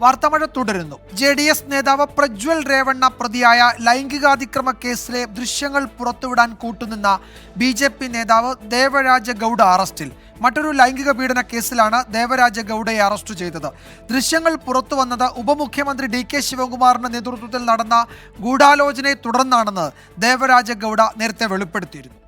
വാർത്താമഴ തുടരുന്നു. JDS നേതാവ് പ്രജ്വൽ രേവണ്ണ പ്രതിയായ ലൈംഗികാതിക്രമ കേസിലെ ദൃശ്യങ്ങൾ പുറത്തുവിടാൻ കൂട്ടുനിന്ന BJP നേതാവ് ദേവരാജ ഗൌഡ അറസ്റ്റിൽ. മറ്റൊരു ലൈംഗിക പീഡന കേസിലാണ് ദേവരാജ ഗൌഡയെ അറസ്റ്റ് ചെയ്തത്. ദൃശ്യങ്ങൾ പുറത്തുവന്നത് ഉപമുഖ്യമന്ത്രി DK ശിവകുമാറിന്റെ നേതൃത്വത്തിൽ നടന്ന ഗൂഢാലോചനയെ തുടർന്നാണെന്ന് ദേവരാജ ഗൌഡ നേരത്തെ വെളിപ്പെടുത്തിയിരുന്നു.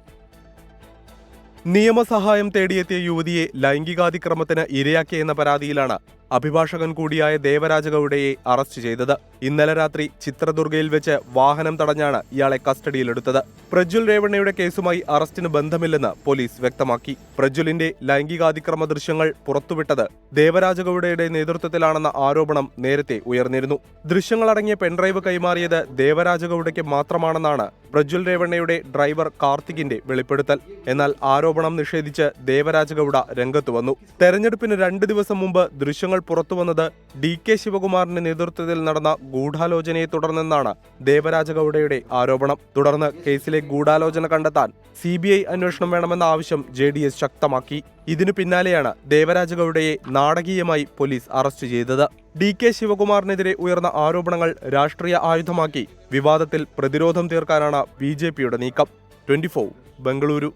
നിയമസഹായം തേടിയെത്തിയ യുവതിയെ ലൈംഗികാതിക്രമത്തിന് ഇരയാക്കിയെന്ന പരാതിയിലാണ് അഭിഭാഷകൻ കൂടിയായ ദേവരാജ ഗൌഡയെ അറസ്റ്റ് ചെയ്തത്. ഇന്നലെ രാത്രി ചിത്രദുർഗയിൽ വെച്ച് വാഹനം തടഞ്ഞാണ് ഇയാളെ കസ്റ്റഡിയിലെടുത്തത്. പ്രജ്വൽ രേവണ്ണയുടെ കേസുമായി അറസ്റ്റിന് ബന്ധമില്ലെന്ന് പോലീസ് വ്യക്തമാക്കി. പ്രജ്വലിന്റെ ലൈംഗികാതിക്രമ ദൃശ്യങ്ങൾ പുറത്തുവിട്ടത് ദേവരാജ ഗൌഡയുടെ നേതൃത്വത്തിലാണെന്ന ആരോപണം നേരത്തെ ഉയർന്നിരുന്നു. ദൃശ്യങ്ങളടങ്ങിയ പെൻഡ്രൈവ് കൈമാറിയത് ദേവരാജ ഗൌഡയ്ക്ക് മാത്രമാണെന്നാണ് പ്രജ്വൽ രേവണ്ണയുടെ ഡ്രൈവർ കാർത്തികിന്റെ വെളിപ്പെടുത്തൽ. എന്നാൽ ആരോപണം നിഷേധിച്ച് ദേവരാജ ഗൌഡ രംഗത്ത് വന്നു. തെരഞ്ഞെടുപ്പിന് 2 ദിവസം മുമ്പ് ദൃശ്യങ്ങൾ പുറത്തുവന്നത് DK ശിവകുമാറിന്റെ നേതൃത്വത്തിൽ നടന്ന ഗൂഢാലോചനയെ തുടർന്നെന്നാണ് ദേവരാജ ഗൌഡയുടെ ആരോപണം. തുടർന്ന് കേസിലെ ഗൂഢാലോചന കണ്ടെത്താൻ CBI അന്വേഷണം വേണമെന്ന ആവശ്യം JDS ശക്തമാക്കി. ഇതിനു പിന്നാലെയാണ് ദേവരാജ ഗൌഡയെ നാടകീയമായി പോലീസ് അറസ്റ്റ് ചെയ്തത്. DK ശിവകുമാറിനെതിരെ ഉയർന്ന ആരോപണങ്ങൾ രാഷ്ട്രീയ ആയുധമാക്കി വിവാദത്തിൽ പ്രതിരോധം തീർക്കാനാണ് BJPയുടെ നീക്കം. 24 ബംഗളൂരു.